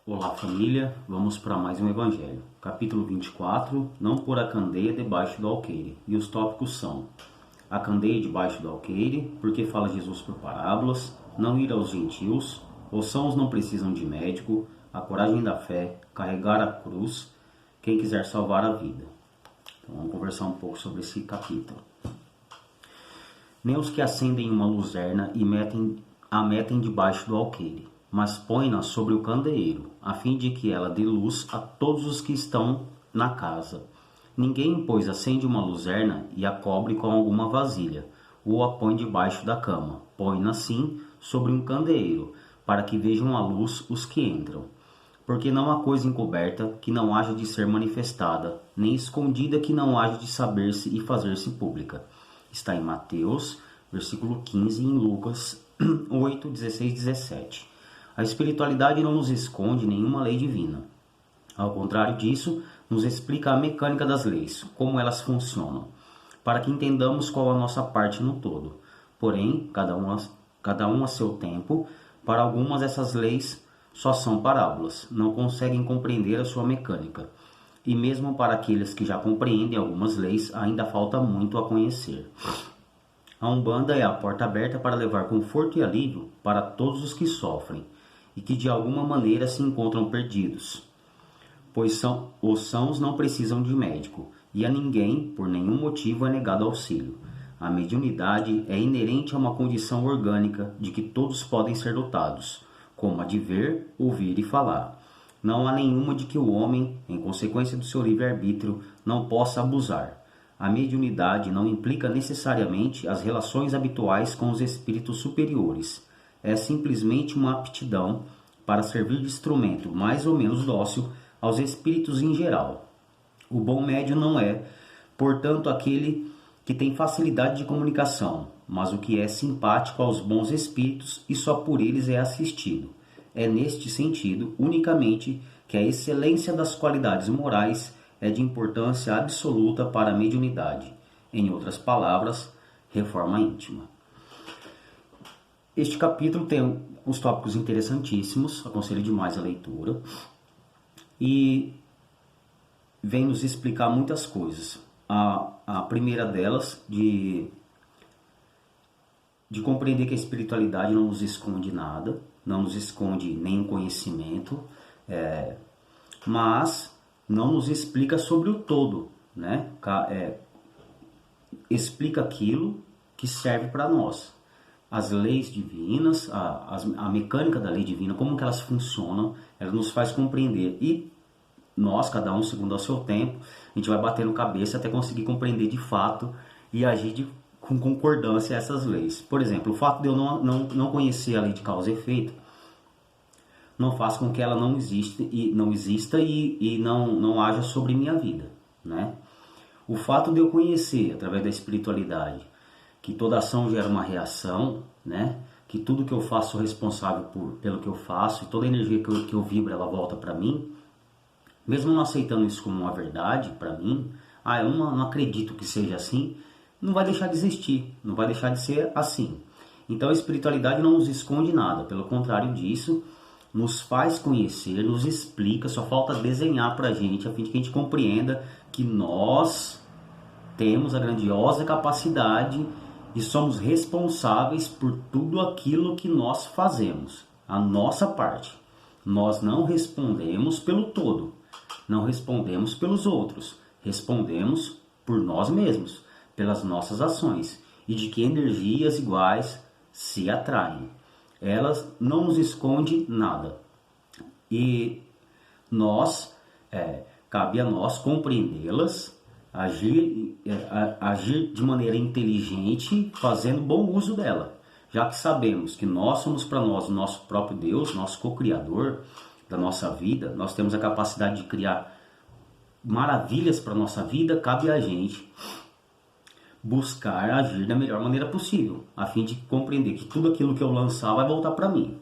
Olá família, vamos para mais um Evangelho. Capítulo 24, não pôr a candeia debaixo do alqueire. E os tópicos são: a candeia debaixo do alqueire, porque fala Jesus por parábolas, não ir aos gentios, os sãos não precisam de médico, a coragem da fé, carregar a cruz, quem quiser salvar a vida. Então, vamos conversar um pouco sobre esse capítulo. Nem os que acendem uma luzerna e a metem debaixo do alqueire, mas põe-na sobre o candeeiro, a fim de que ela dê luz a todos os que estão na casa. Ninguém, pois, acende uma luzerna e a cobre com alguma vasilha, ou a põe debaixo da cama. Põe-na, sim, sobre um candeeiro, para que vejam a luz os que entram. Porque não há coisa encoberta que não haja de ser manifestada, nem escondida que não haja de saber-se e fazer-se pública. Está em Mateus, versículo 15, e em Lucas 8, 16, 17. A espiritualidade não nos esconde nenhuma lei divina. Ao contrário disso, nos explica a mecânica das leis, como elas funcionam, para que entendamos qual a nossa parte no todo. Porém, cada um a seu tempo, para algumas essas leis só são parábolas, não conseguem compreender a sua mecânica. E mesmo para aqueles que já compreendem algumas leis, ainda falta muito a conhecer. A Umbanda é a porta aberta para levar conforto e alívio para todos os que sofrem e que de alguma maneira se encontram perdidos. Pois os sãos não precisam de médico, e a ninguém, por nenhum motivo, é negado auxílio. A mediunidade é inerente a uma condição orgânica de que todos podem ser dotados, como a de ver, ouvir e falar. Não há nenhuma de que o homem, em consequência do seu livre-arbítrio, não possa abusar. A mediunidade não implica necessariamente as relações habituais com os espíritos superiores. É simplesmente uma aptidão para servir de instrumento mais ou menos dócil aos espíritos em geral. O bom médium não é, portanto, aquele que tem facilidade de comunicação, mas o que é simpático aos bons espíritos e só por eles é assistido. É neste sentido, unicamente, que a excelência das qualidades morais é de importância absoluta para a mediunidade. Em outras palavras, reforma íntima. Este capítulo tem uns tópicos interessantíssimos, aconselho demais a leitura, e vem nos explicar muitas coisas. A primeira delas, de compreender que a espiritualidade não nos esconde nada, não nos esconde nenhum conhecimento, mas não nos explica sobre o todo, né? Explica aquilo que serve para nós. As leis divinas, a mecânica da lei divina, como que elas funcionam, ela nos faz compreender. E nós, cada um segundo ao seu tempo, a gente vai batendo cabeça até conseguir compreender de fato e agir com concordância a essas leis. Por exemplo, o fato de eu não conhecer a lei de causa e efeito não faz com que ela não exista e não haja sobre minha vida, né? O fato de eu conhecer, através da espiritualidade, que toda ação gera uma reação, né? Que tudo que eu faço sou responsável pelo que eu faço, e toda a energia que eu vibro, ela volta para mim. Mesmo não aceitando isso como uma verdade para mim, eu não acredito que seja assim, não vai deixar de existir, não vai deixar de ser assim. Então a espiritualidade não nos esconde nada, pelo contrário disso, nos faz conhecer, nos explica, só falta desenhar para a gente, a fim de que a gente compreenda que nós temos a grandiosa capacidade e somos responsáveis por tudo aquilo que nós fazemos, a nossa parte. Nós não respondemos pelo todo, não respondemos pelos outros, respondemos por nós mesmos, pelas nossas ações, e de que energias iguais se atraem. Elas não nos escondem nada. E cabe a nós compreendê-las, agir de maneira inteligente, fazendo bom uso dela. Já que sabemos que nós somos para nós o nosso próprio Deus, nosso co-criador da nossa vida, nós temos a capacidade de criar maravilhas para a nossa vida, cabe a gente buscar agir da melhor maneira possível, a fim de compreender que tudo aquilo que eu lançar vai voltar para mim.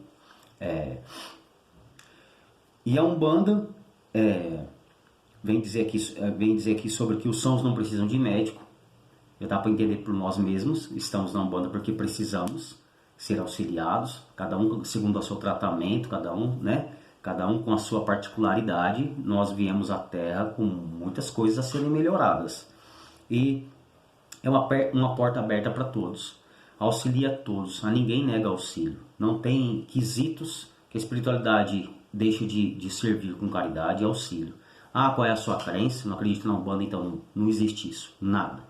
E a Umbanda vem dizer aqui sobre que os sãos não precisam de médico. Já dá para entender por nós mesmos, estamos na Umbanda porque precisamos ser auxiliados, cada um segundo o seu tratamento, cada um, né? Cada um com a sua particularidade. Nós viemos à Terra com muitas coisas a serem melhoradas. E é uma porta aberta para todos. Auxilia todos, a ninguém nega auxílio. Não tem quesitos que a espiritualidade deixe de servir com caridade e auxílio. Ah, qual é a sua crença? Não acredito na Umbanda, então não existe isso. Nada.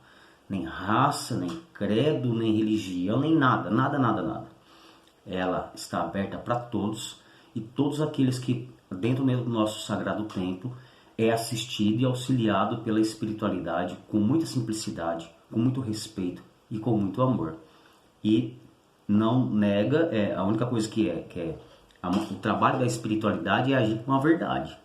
Nem raça, nem credo, nem religião, nem nada. Nada. Ela está aberta para todos e todos aqueles que, dentro mesmo do nosso sagrado templo, é assistido e auxiliado pela espiritualidade com muita simplicidade, com muito respeito e com muito amor. E não nega, a única coisa o trabalho da espiritualidade é agir com a verdade.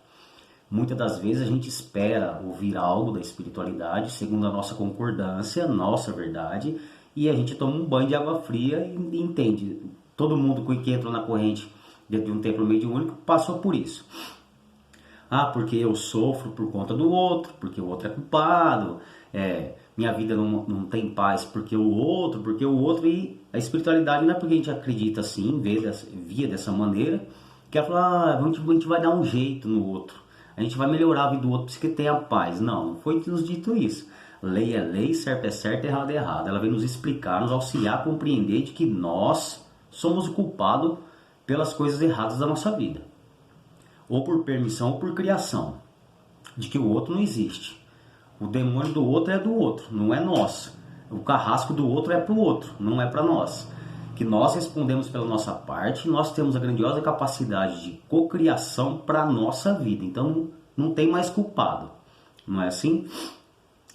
Muitas das vezes a gente espera ouvir algo da espiritualidade, segundo a nossa concordância, nossa verdade, e a gente toma um banho de água fria e entende. Todo mundo que entrou na corrente dentro de um templo mediúnico passou por isso. Ah, porque eu sofro por conta do outro, porque o outro é culpado, minha vida não tem paz porque o outro, e a espiritualidade não é porque a gente acredita assim, via dessa maneira, que ela fala, a gente vai dar um jeito no outro, a gente vai melhorar a vida do outro porque tem a paz. Não foi nos dito isso. Lei é lei, certo é certo, errado é errado. Ela vem nos explicar, nos auxiliar a compreender de que nós somos o culpado pelas coisas erradas da nossa vida. Ou por permissão ou por criação. De que o outro não existe. O demônio do outro é do outro, não é nosso. O carrasco do outro é para o outro, não é para nós. Que nós respondemos pela nossa parte, nós temos a grandiosa capacidade de cocriação para a nossa vida. Então não tem mais culpado, não é assim?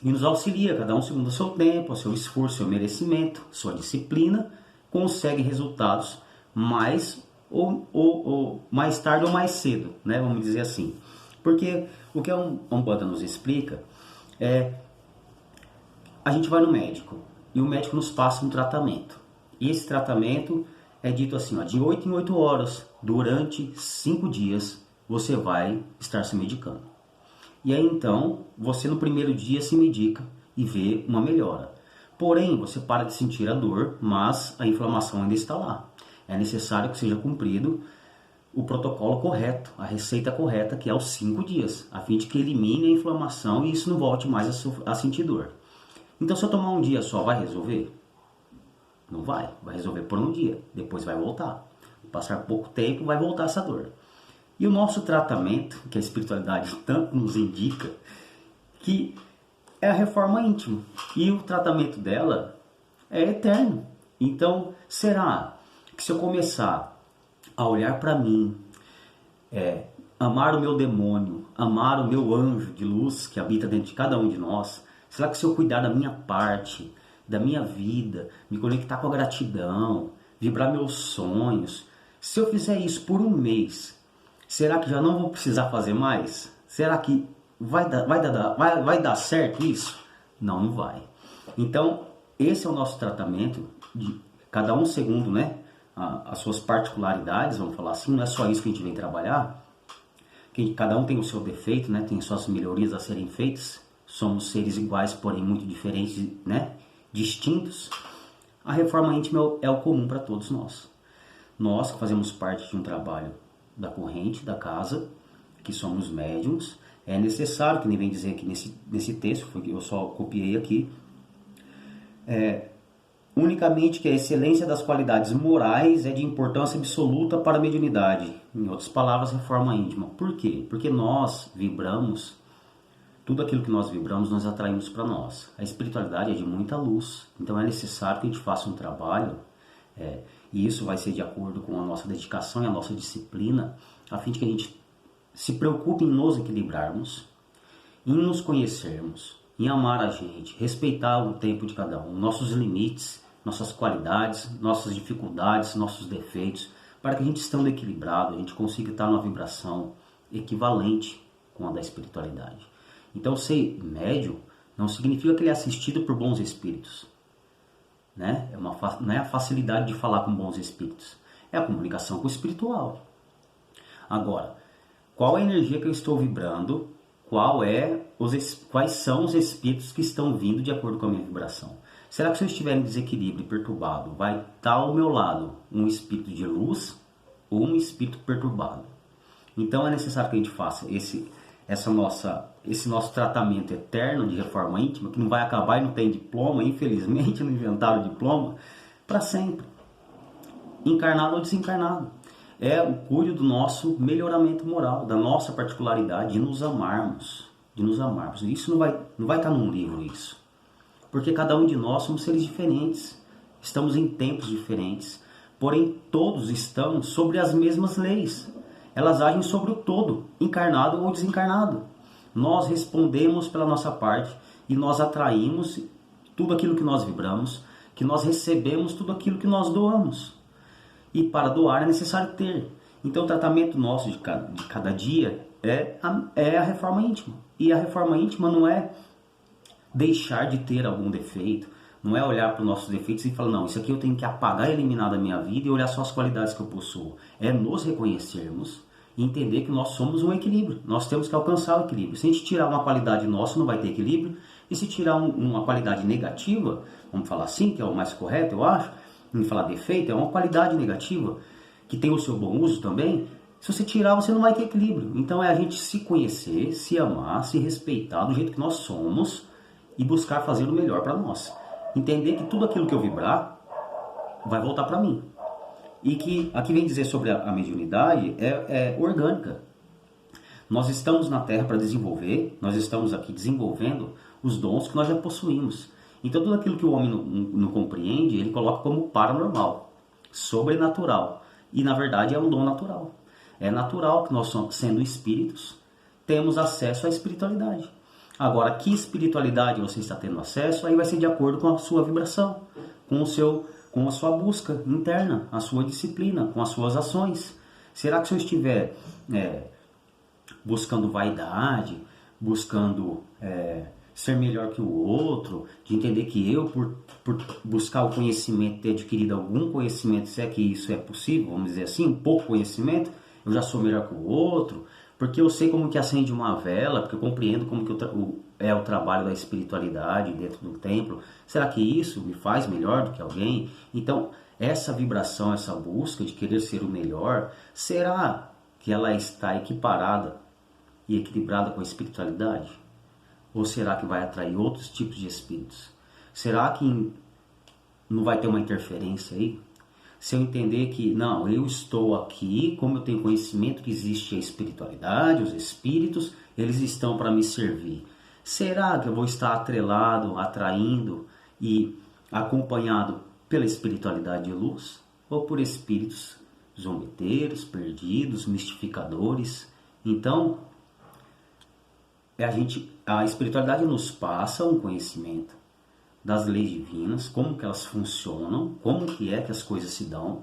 E nos auxilia, cada um segundo o seu tempo, o seu esforço, o seu merecimento, sua disciplina, consegue resultados mais mais tarde ou mais cedo, né? Vamos dizer assim. Porque o que a Umbanda nos explica a gente vai no médico e o médico nos passa um tratamento. E esse tratamento é dito assim, de 8 em 8 horas, durante 5 dias, você vai estar se medicando. E aí então, você no primeiro dia se medica e vê uma melhora. Porém, você para de sentir a dor, mas a inflamação ainda está lá. É necessário que seja cumprido o protocolo correto, a receita correta, que é os 5 dias, a fim de que elimine a inflamação e isso não volte mais a sentir dor. Então, se eu tomar um dia só, vai resolver? Não vai resolver por um dia, depois vai voltar. Passar pouco tempo, vai voltar essa dor. E o nosso tratamento, que a espiritualidade tanto nos indica, que é a reforma íntima. E o tratamento dela é eterno. Então, será que se eu começar a olhar para mim, amar o meu demônio, amar o meu anjo de luz que habita dentro de cada um de nós, será que se eu cuidar da minha parte, da minha vida, me conectar com a gratidão, vibrar meus sonhos, se eu fizer isso por um mês, será que já não vou precisar fazer mais? Será que vai dar certo isso? Não, não vai. Então, esse é o nosso tratamento, de cada um segundo, né, as suas particularidades, vamos falar assim, não é só isso que a gente vem trabalhar, que cada um tem o seu defeito, né, tem suas melhorias a serem feitas, somos seres iguais, porém muito diferentes, né, distintos. A reforma íntima é o comum para todos nós. Nós que fazemos parte de um trabalho da corrente, da casa, que somos médiums, é necessário, que nem vem dizer aqui nesse texto, foi que eu só copiei aqui, unicamente que a excelência das qualidades morais é de importância absoluta para a mediunidade. Em outras palavras, reforma íntima. Por quê? Porque nós vibramos, tudo aquilo que nós vibramos, nós atraímos para nós. A espiritualidade é de muita luz, então é necessário que a gente faça um trabalho, e isso vai ser de acordo com a nossa dedicação e a nossa disciplina, a fim de que a gente se preocupe em nos equilibrarmos, em nos conhecermos, em amar a gente, respeitar o tempo de cada um, nossos limites, nossas qualidades, nossas dificuldades, nossos defeitos, para que a gente estando equilibrado, a gente consiga estar numa vibração equivalente com a da espiritualidade. Então, ser médium não significa que ele é assistido por bons espíritos, né? Não é a facilidade de falar com bons espíritos, é a comunicação com o espiritual. Agora, qual é a energia que eu estou vibrando? Quais são os espíritos que estão vindo de acordo com a minha vibração? Será que se eu estiver em desequilíbrio e perturbado, vai estar ao meu lado um espírito de luz ou um espírito perturbado? Então é necessário que a gente faça esse nosso tratamento eterno de reforma íntima, que não vai acabar e não tem diploma, infelizmente não inventaram diploma, para sempre, encarnado ou desencarnado. É o cúrio do nosso melhoramento moral, da nossa particularidade, de nos amarmos, Isso não vai estar num livro, isso. Porque cada um de nós somos seres diferentes, estamos em tempos diferentes, porém todos estão sobre as mesmas leis. Elas agem sobre o todo, encarnado ou desencarnado. Nós respondemos pela nossa parte e nós atraímos tudo aquilo que nós vibramos, que nós recebemos tudo aquilo que nós doamos. E para doar é necessário ter. Então o tratamento nosso de cada dia é a reforma íntima. E a reforma íntima não é deixar de ter algum defeito, não é olhar para os nossos defeitos e falar, não, isso aqui eu tenho que apagar e eliminar da minha vida e olhar só as qualidades que eu possuo. É nos reconhecermos e entender que nós somos um equilíbrio. Nós temos que alcançar o equilíbrio. Se a gente tirar uma qualidade nossa, não vai ter equilíbrio. E se tirar uma qualidade negativa, vamos falar assim, que é o mais correto, eu acho, em falar defeito, é uma qualidade negativa, que tem o seu bom uso também. Se você tirar, você não vai ter equilíbrio. Então é a gente se conhecer, se amar, se respeitar do jeito que nós somos e buscar fazer o melhor para nós. Entender que tudo aquilo que eu vibrar vai voltar para mim. E que aqui vem dizer sobre a mediunidade é orgânica. Nós estamos na Terra para desenvolver, nós estamos aqui desenvolvendo os dons que nós já possuímos. Então tudo aquilo que o homem não compreende, ele coloca como paranormal, sobrenatural. E na verdade é um dom natural. É natural que nós, sendo espíritos, temos acesso à espiritualidade. Agora, que espiritualidade você está tendo acesso, aí vai ser de acordo com a sua vibração, com a sua busca interna, a sua disciplina, com as suas ações. Será que se eu estiver buscando vaidade, buscando ser melhor que o outro, de entender que eu, por buscar o conhecimento, ter adquirido algum conhecimento, se é que isso é possível, vamos dizer assim, um pouco conhecimento, eu já sou melhor que o outro, porque eu sei como que acende uma vela, porque eu compreendo como que é o trabalho da espiritualidade dentro do templo. Será que isso me faz melhor do que alguém? Então, essa vibração, essa busca de querer ser o melhor, será que ela está equiparada e equilibrada com a espiritualidade? Ou será que vai atrair outros tipos de espíritos? Será que não vai ter uma interferência aí? Se eu entender que, não, eu estou aqui, como eu tenho conhecimento que existe a espiritualidade, os espíritos, eles estão para me servir. Será que eu vou estar atrelado, atraindo e acompanhado pela espiritualidade de luz? Ou por espíritos zombeteiros, perdidos, mistificadores? Então, a espiritualidade nos passa um conhecimento das leis divinas, como que elas funcionam, como que é que as coisas se dão,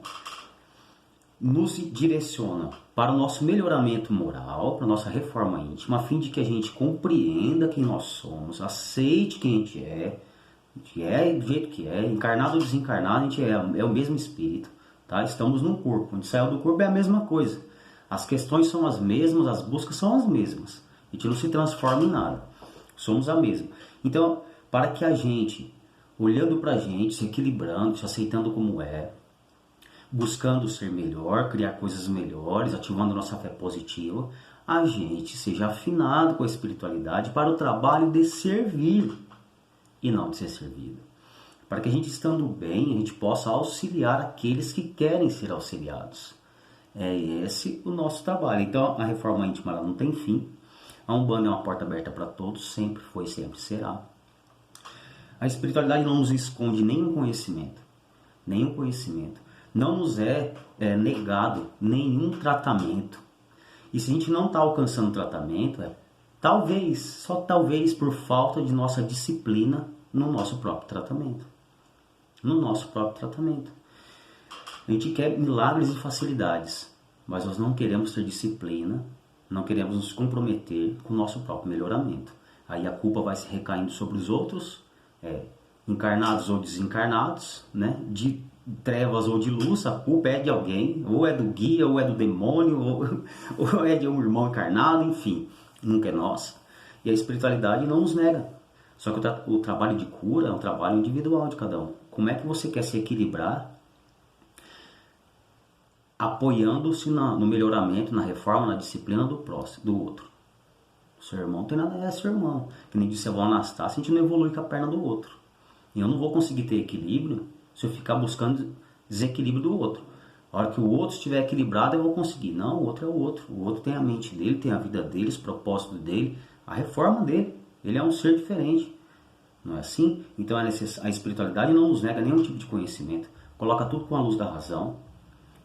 nos direciona para o nosso melhoramento moral, para a nossa reforma íntima, a fim de que a gente compreenda quem nós somos, aceite quem a gente é do jeito que é, encarnado ou desencarnado, a gente é o mesmo espírito, tá? Estamos num corpo, a gente saiu do corpo é a mesma coisa, as questões são as mesmas, as buscas são as mesmas, a gente não se transforma em nada, somos a mesma. Então, para que a gente, olhando para a gente, se equilibrando, se aceitando como é, buscando ser melhor, criar coisas melhores, ativando nossa fé positiva, a gente seja afinado com a espiritualidade para o trabalho de servir e não de ser servido. Para que a gente, estando bem, a gente possa auxiliar aqueles que querem ser auxiliados. É esse o nosso trabalho. Então, a reforma íntima ela não tem fim. A Umbanda é uma porta aberta para todos, sempre foi, sempre será. A espiritualidade não nos esconde nenhum conhecimento. Não nos é negado nenhum tratamento. E se a gente não está alcançando talvez, só talvez por falta de nossa disciplina no nosso próprio tratamento. A gente quer milagres e facilidades, mas nós não queremos ter disciplina, não queremos nos comprometer com o nosso próprio melhoramento. Aí a culpa vai se recaindo sobre os outros, encarnados ou desencarnados, né? De trevas ou de luz, a culpa é de alguém, ou é do guia, ou é do demônio, ou é de um irmão encarnado, enfim, nunca é nossa. E a espiritualidade não nos nega. Só que o trabalho de cura é um trabalho individual de cada um. Como é que você quer se equilibrar apoiando-se no melhoramento, na reforma, na disciplina do próximo, do outro. Seu irmão tem nada a ver, seu irmão. Que nem disse a avó Anastácia, a gente não evolui com a perna do outro. E eu não vou conseguir ter equilíbrio se eu ficar buscando desequilíbrio do outro. A hora que o outro estiver equilibrado, eu vou conseguir. Não, o outro é o outro. O outro tem a mente dele, tem a vida dele, os propósitos dele, a reforma dele. Ele é um ser diferente. Não é assim? Então a espiritualidade não nos nega nenhum tipo de conhecimento. Coloca tudo com a luz da razão,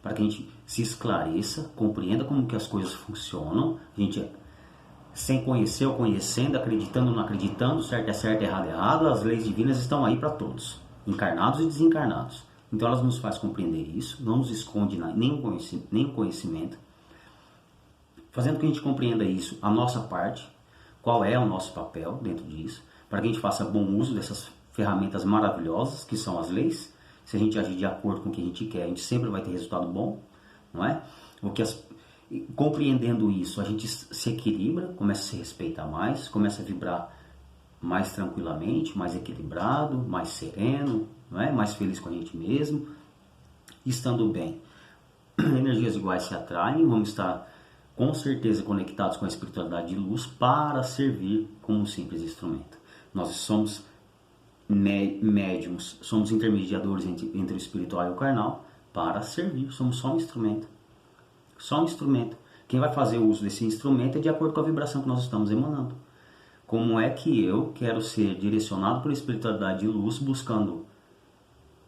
para que a gente se esclareça, compreenda como que as coisas funcionam. A gente, sem conhecer ou conhecendo, acreditando ou não acreditando, certo é certo, errado é errado, as leis divinas estão aí para todos, encarnados e desencarnados. Então elas nos fazem compreender isso, não nos esconde nenhum conhecimento, fazendo com que a gente compreenda isso, a nossa parte, qual é o nosso papel dentro disso, para que a gente faça bom uso dessas ferramentas maravilhosas que são as leis. Se a gente agir de acordo com o que a gente quer, a gente sempre vai ter resultado bom, não é? Compreendendo isso, a gente se equilibra, começa a se respeitar mais, começa a vibrar mais tranquilamente, mais equilibrado, mais sereno, não é? Mais feliz com a gente mesmo. Estando bem, energias iguais se atraem, vamos estar com certeza conectados com a espiritualidade de luz para servir como um simples instrumento. Nós somos médiums, somos intermediadores entre o espiritual e o carnal para servir, somos só um instrumento. Só um instrumento. Quem vai fazer o uso desse instrumento é de acordo com a vibração que nós estamos emanando. Como é que eu quero ser direcionado pela espiritualidade de luz, buscando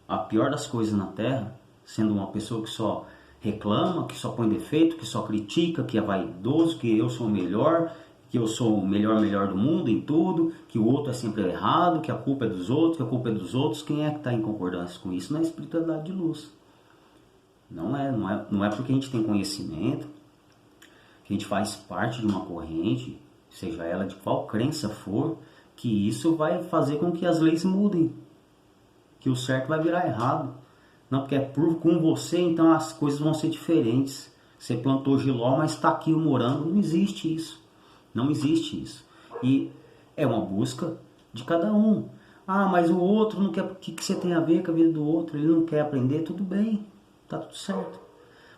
a pior das coisas na Terra, sendo uma pessoa que só reclama, que só põe defeito, que só critica, que é vaidoso, que eu sou o melhor, que eu sou o melhor do mundo em tudo, que o outro é sempre errado, que a culpa é dos outros, que a culpa é dos outros. Quem é que está em concordância com isso? Não é a espiritualidade de luz. Não é porque a gente tem conhecimento, que a gente faz parte de uma corrente, seja ela de qual crença for, que isso vai fazer com que as leis mudem, que o certo vai virar errado. Não, porque é com você, então as coisas vão ser diferentes. Você plantou giló, mas está aqui o morango. Não existe isso. Não existe isso. E é uma busca de cada um. Ah, mas o outro não quer. O que você tem a ver com a vida do outro? Ele não quer aprender? Tudo bem, tá tudo certo.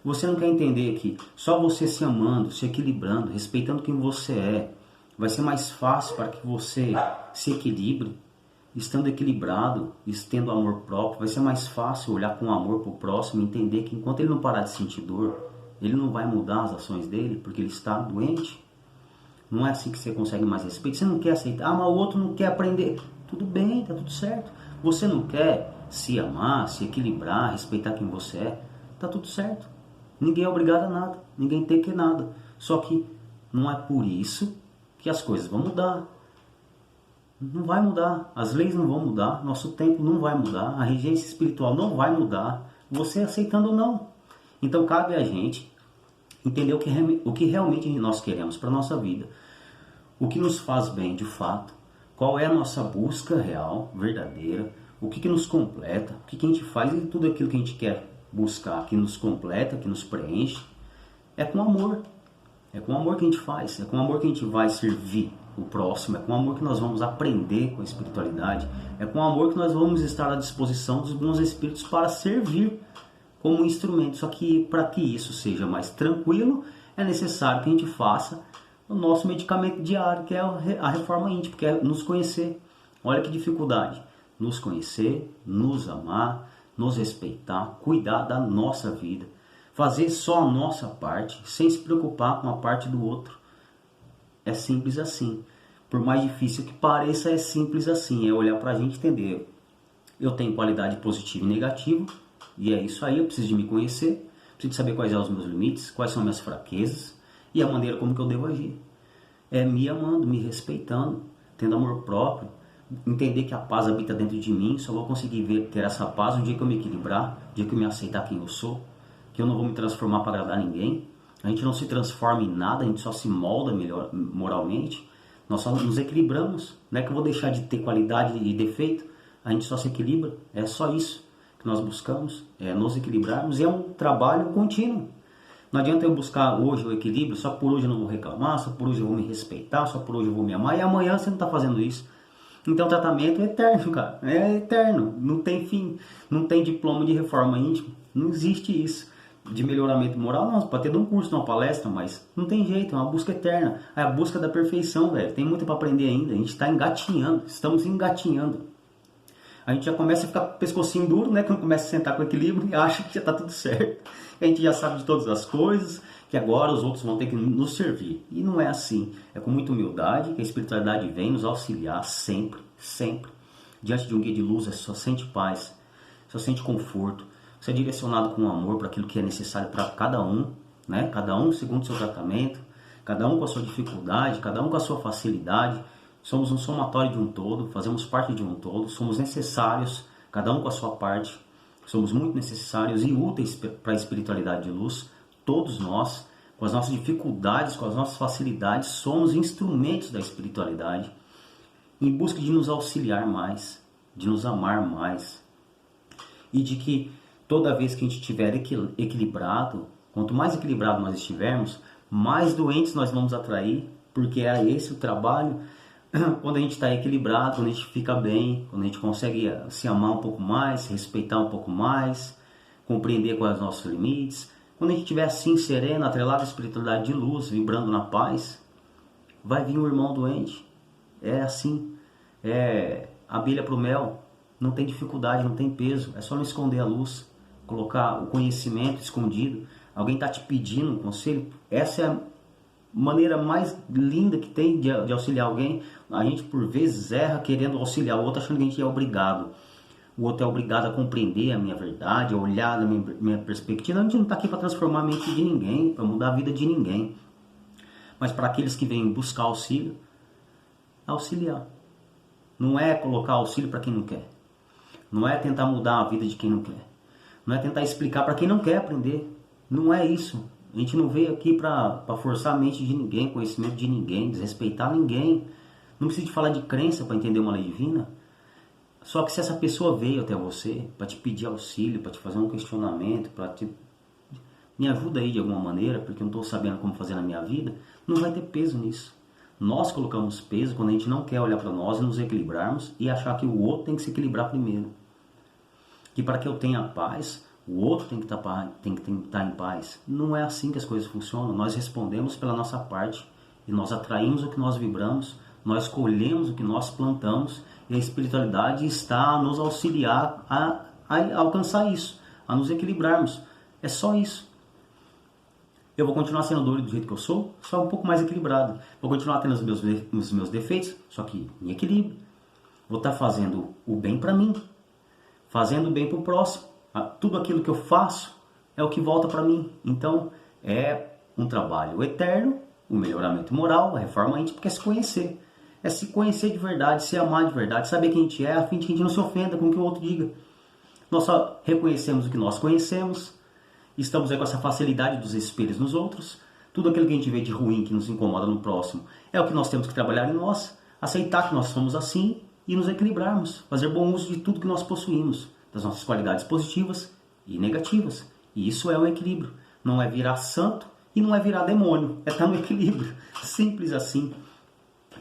Você não quer entender que só você se amando, se equilibrando, respeitando quem você é, vai ser mais fácil para que você se equilibre. Estando equilibrado, tendo amor próprio, vai ser mais fácil olhar com amor para o próximo e entender que enquanto ele não parar de sentir dor, ele não vai mudar as ações dele porque ele está doente. Não é assim que você consegue mais respeito. Você não quer aceitar, mas o outro não quer aprender. Tudo bem, tá tudo certo. Você não quer se amar, se equilibrar, respeitar quem você é, tá tudo certo. Ninguém é obrigado a nada, ninguém tem que nada. Só que não é por isso que as coisas vão mudar. Não vai mudar, as leis não vão mudar, nosso tempo não vai mudar, a regência espiritual não vai mudar, você aceitando ou não. Então cabe a gente entender o que realmente nós queremos para a nossa vida, o que nos faz bem de fato, qual é a nossa busca real, verdadeira, o que nos completa, o que a gente faz e tudo aquilo que a gente quer buscar, que nos completa, que nos preenche, é com amor. É com amor que a gente faz, é com amor que a gente vai servir o próximo, é com amor que nós vamos aprender com a espiritualidade, é com amor que nós vamos estar à disposição dos bons espíritos para servir como um instrumento. Só que para que isso seja mais tranquilo, é necessário que a gente faça o nosso medicamento diário, que é a reforma íntima, que é nos conhecer. Olha que dificuldade, nos conhecer, nos amar, nos respeitar, cuidar da nossa vida, fazer só a nossa parte, sem se preocupar com a parte do outro. É simples assim. Por mais difícil que pareça, é simples assim. É olhar pra gente e entender. Eu tenho qualidade positiva e negativa, e é isso aí. Eu preciso de me conhecer, preciso saber quais são os meus limites, quais são minhas fraquezas e a maneira como que eu devo agir. É me amando, me respeitando, tendo amor próprio, entender que a paz habita dentro de mim. Só vou conseguir ter essa paz no dia que eu me equilibrar, no dia que eu me aceitar quem eu sou, que eu não vou me transformar para agradar ninguém. A gente não se transforma em nada, a gente só se molda melhor moralmente. Nós só nos equilibramos. Não é que eu vou deixar de ter qualidade e defeito, a gente só se equilibra. É só isso que nós buscamos, é nos equilibrarmos, e é um trabalho contínuo. Não adianta eu buscar hoje o equilíbrio, só por hoje eu não vou reclamar, só por hoje eu vou me respeitar, só por hoje eu vou me amar, e amanhã você não está fazendo isso. Então o tratamento é eterno, cara. É eterno, não tem fim, não tem diploma de reforma íntima, não existe isso. de melhoramento moral, não, você pode ter de um curso, uma palestra, mas não tem jeito, é uma busca eterna. É a busca da perfeição, velho. Tem muito para aprender ainda. A gente está engatinhando, estamos engatinhando. A gente já começa a ficar com o pescocinho duro, né? Quando começa a sentar com equilíbrio e acha que já está tudo certo. A gente já sabe de todas as coisas, que agora os outros vão ter que nos servir. E não é assim. É com muita humildade que a espiritualidade vem nos auxiliar sempre, sempre. Diante de um guia de luz, você só sente paz, só sente conforto. Você é direcionado com amor para aquilo que é necessário para cada um, né? Cada um segundo o seu tratamento, cada um com a sua dificuldade, cada um com a sua facilidade. Somos um somatório de um todo, fazemos parte de um todo, somos necessários, cada um com a sua parte. Somos muito necessários e úteis para a espiritualidade de luz. Todos nós, com as nossas dificuldades, com as nossas facilidades, somos instrumentos da espiritualidade em busca de nos auxiliar mais, de nos amar mais e de que toda vez que a gente estiver equilibrado, quanto mais equilibrado nós estivermos, mais doentes nós vamos atrair, porque é esse o trabalho. Quando a gente está equilibrado, quando a gente fica bem, quando a gente consegue se amar um pouco mais, se respeitar um pouco mais, compreender quais são os nossos limites, quando a gente estiver assim, sereno, atrelado à espiritualidade de luz, vibrando na paz, vai vir um irmão doente. É assim, é abelha para o mel, não tem dificuldade, não tem peso, é só não esconder a luz, colocar o conhecimento escondido. Alguém está te pedindo um conselho, essa é a maneira mais linda que tem de auxiliar alguém. A gente por vezes erra querendo auxiliar o outro, achando que a gente é obrigado. O outro é obrigado a compreender a minha verdade, a olhar da minha perspectiva. A gente não está aqui para transformar a mente de ninguém, para mudar a vida de ninguém. Mas para aqueles que vêm buscar auxílio, auxiliar. Não é colocar auxílio para quem não quer. Não é tentar mudar a vida de quem não quer. Não é tentar explicar para quem não quer aprender. Não é isso. A gente não veio aqui para forçar a mente de ninguém, conhecimento de ninguém, desrespeitar ninguém. Não precisa de falar de crença para entender uma lei divina. Só que se essa pessoa veio até você para te pedir auxílio, para te fazer um questionamento, para te... me ajuda aí de alguma maneira, porque eu não estou sabendo como fazer na minha vida, não vai ter peso nisso. Nós colocamos peso quando a gente não quer olhar para nós e nos equilibrarmos e achar que o outro tem que se equilibrar primeiro. Que para que eu tenha paz, o outro tem que estar em paz. Não é assim que as coisas funcionam. Nós respondemos pela nossa parte e nós atraímos o que nós vibramos, nós colhemos o que nós plantamos e a espiritualidade está a nos auxiliar a alcançar isso, a nos equilibrarmos. É só isso. Eu vou continuar sendo doido do jeito que eu sou, só um pouco mais equilibrado. Vou continuar tendo os meus defeitos, só que em equilíbrio. Vou estar fazendo o bem para mim, fazendo o bem para o próximo. Tudo aquilo que eu faço é o que volta para mim. Então é um trabalho eterno, o melhoramento moral, a reforma íntima, porque é se conhecer. É se conhecer de verdade, se amar de verdade, saber quem a gente é, a fim de que a gente não se ofenda com o que o outro diga. Nós só reconhecemos o que nós conhecemos. Estamos aí com essa facilidade dos espelhos nos outros. Tudo aquilo que a gente vê de ruim, que nos incomoda no próximo, é o que nós temos que trabalhar em nós. Aceitar que nós somos assim e nos equilibrarmos. Fazer bom uso de tudo que nós possuímos. Das nossas qualidades positivas e negativas. E isso é o equilíbrio. Não é virar santo e não é virar demônio. É estar no equilíbrio. Simples assim.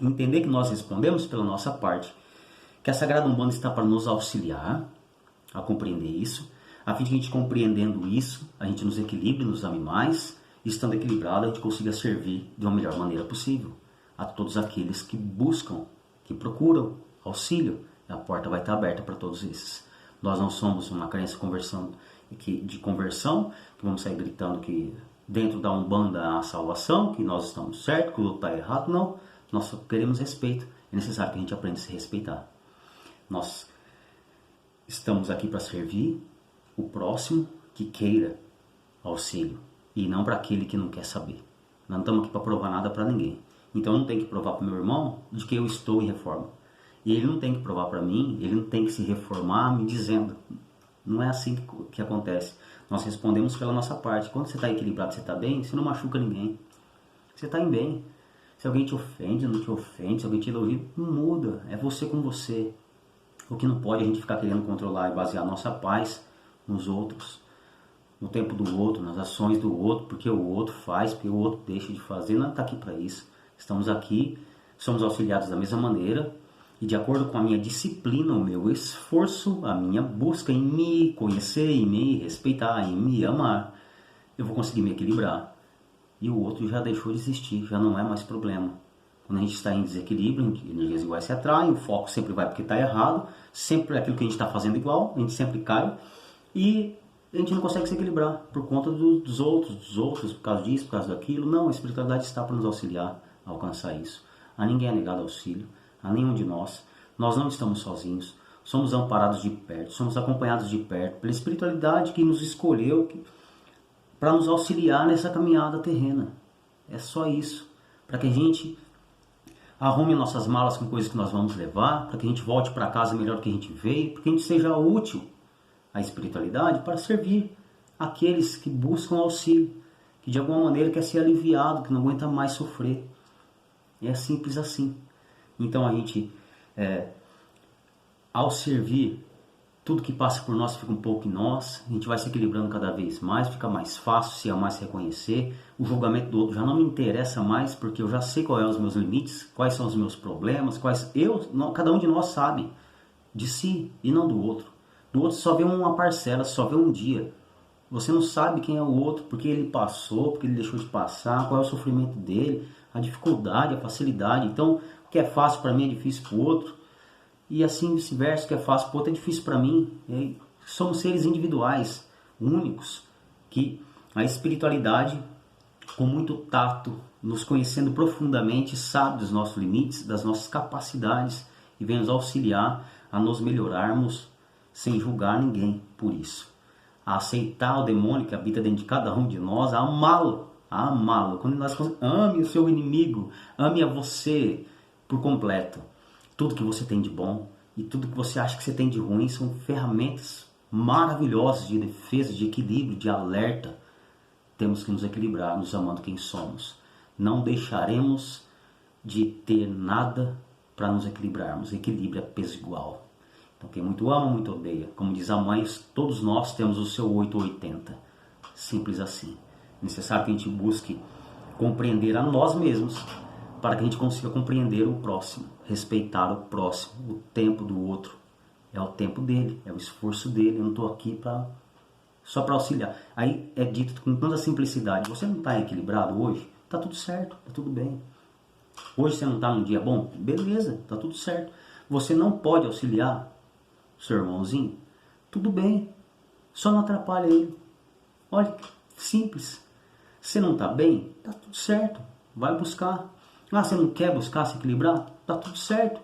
Entender que nós respondemos pela nossa parte. Que a Sagrada Umbanda está para nos auxiliar a compreender isso. A fim de que a gente compreendendo isso, a gente nos equilibre, nos ame mais, e estando equilibrado, a gente consiga servir de uma melhor maneira possível a todos aqueles que buscam, que procuram auxílio. A porta vai estar aberta para todos esses. Nós não somos uma crença de conversão, que vamos sair gritando que dentro da Umbanda há salvação, que nós estamos certos, que o outro está errado. Não, nós só queremos respeito. É necessário que a gente aprenda a se respeitar. Nós estamos aqui para servir o próximo que queira auxílio e não para aquele que não quer saber. Nós não estamos aqui para provar nada para ninguém. Então eu não tenho que provar para o meu irmão de que eu estou em reforma. E ele não tem que provar para mim, ele não tem que se reformar me dizendo. Não é assim que acontece. Nós respondemos pela nossa parte. Quando você está equilibrado, você está bem, você não machuca ninguém. Você está em bem. Se alguém te ofende, não te ofende, se alguém te elogia, não muda. É você com você. O que não pode é a gente ficar querendo controlar e basear a nossa paz nos outros, no tempo do outro, nas ações do outro, porque o outro faz, porque o outro deixa de fazer. Não está aqui para isso. Estamos aqui, somos auxiliados da mesma maneira e de acordo com a minha disciplina, o meu esforço, a minha busca em me conhecer, em me respeitar, em me amar. eu vou conseguir me equilibrar. E o outro já deixou de existir, já não é mais problema. Quando a gente está em desequilíbrio, energias iguais se atraem, o foco sempre vai porque está errado, sempre aquilo que a gente está fazendo igual, a gente sempre cai e a gente não consegue se equilibrar por conta dos outros, por causa disso, por causa daquilo. Não, a espiritualidade está para nos auxiliar a alcançar isso. A ninguém é negado auxílio, a nenhum de nós. Nós não estamos sozinhos, somos amparados de perto, somos acompanhados de perto pela espiritualidade que nos escolheu para nos auxiliar nessa caminhada terrena. É só isso, para que a gente arrume nossas malas com coisas que nós vamos levar, para que a gente volte para casa melhor do que a gente veio, para que a gente seja útil à espiritualidade para servir aqueles que buscam auxílio, que de alguma maneira quer ser aliviado, que não aguenta mais sofrer. É simples assim. Então a gente, ao servir, tudo que passa por nós fica um pouco em nós, a gente vai se equilibrando cada vez mais, fica mais fácil se amar, se reconhecer. O julgamento do outro já não me interessa mais, porque eu já sei quais são os meus limites, quais são os meus problemas, cada um de nós sabe de si e não do outro. Do outro só vê uma parcela, só vê um dia. Você não sabe quem é o outro, porque ele passou, porque ele deixou de passar, qual é o sofrimento dele, a dificuldade, a facilidade. Então, o que é fácil para mim é difícil para o outro. E assim vice-versa, o que é fácil para o outro é difícil para mim. Somos seres individuais, únicos, que a espiritualidade, com muito tato, nos conhecendo profundamente, sabe dos nossos limites, das nossas capacidades e vem nos auxiliar a nos melhorarmos sem julgar ninguém por isso. A aceitar o demônio que habita dentro de cada um de nós, a amá-lo. Quando nós ame o seu inimigo, ame a você por completo. Tudo que você tem de bom e tudo que você acha que você tem de ruim são ferramentas maravilhosas de defesa, de equilíbrio, de alerta. Temos que nos equilibrar, nos amando quem somos. Não deixaremos de ter nada para nos equilibrarmos. Equilíbrio é peso igual. Então quem muito ama, muito odeia. Como diz a mãe, todos nós temos o seu 880. Simples assim. É necessário que a gente busque compreender a nós mesmos para que a gente consiga compreender o próximo, respeitar o próximo, o tempo do outro. É o tempo dele, é o esforço dele. Eu não estou aqui só para auxiliar. Aí é dito com tanta simplicidade: você não está equilibrado hoje? Está tudo certo, está tudo bem. Hoje você não está num dia bom? Beleza, está tudo certo. Você não pode auxiliar seu irmãozinho? Tudo bem, só não atrapalha ele. Olha, simples. Você não está bem? Está tudo certo, vai buscar. Você não quer buscar se equilibrar? Está tudo certo.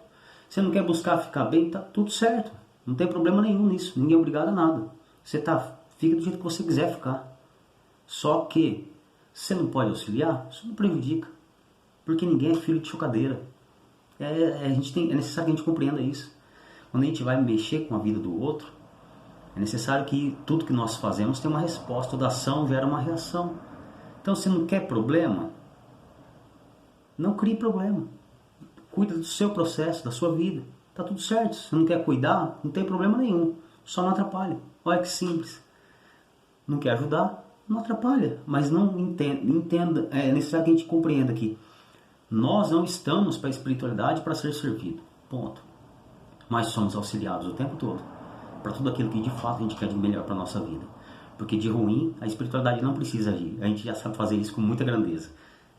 Você não quer buscar ficar bem? Está tudo certo. Não tem problema nenhum nisso, ninguém é obrigado a nada. Fica do jeito que você quiser ficar. Só que você não pode auxiliar, isso não prejudica. Porque ninguém é filho de chocadeira. É necessário que a gente compreenda isso. Quando a gente vai mexer com a vida do outro, é necessário que tudo que nós fazemos tenha uma resposta. Toda ação gera uma reação. Então, se não quer problema, não crie problema. Cuida do seu processo, da sua vida. Está tudo certo. Se não quer cuidar, não tem problema nenhum. Só não atrapalha. Olha que simples. Não quer ajudar? Não atrapalha. Mas não entenda. É necessário que a gente compreenda que nós não estamos para a espiritualidade para ser servido. Ponto. Mas somos auxiliados o tempo todo para tudo aquilo que de fato a gente quer de melhor para a nossa vida. Porque de ruim, a espiritualidade não precisa agir. A gente já sabe fazer isso com muita grandeza.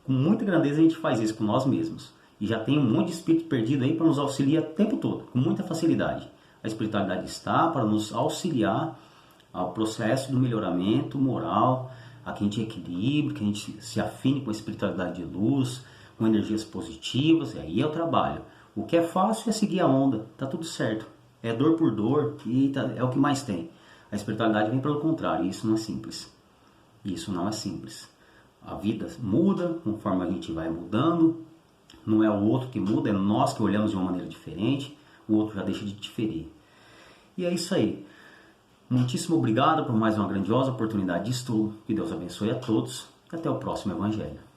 Com muita grandeza a gente faz isso com nós mesmos. E já tem um monte de espírito perdido aí para nos auxiliar o tempo todo, com muita facilidade. A espiritualidade está para nos auxiliar ao processo do melhoramento moral, a que a gente equilibre, que a gente se afine com a espiritualidade de luz, com energias positivas, e aí é o trabalho. O que é fácil é seguir a onda, tá tudo certo. É dor por dor e é o que mais tem. A espiritualidade vem pelo contrário, e isso não é simples. Isso não é simples. A vida muda conforme a gente vai mudando. Não é o outro que muda, é nós que olhamos de uma maneira diferente. O outro já deixa de diferir. E é isso aí. Muitíssimo obrigado por mais uma grandiosa oportunidade de estudo. Que Deus abençoe a todos. E até o próximo Evangelho.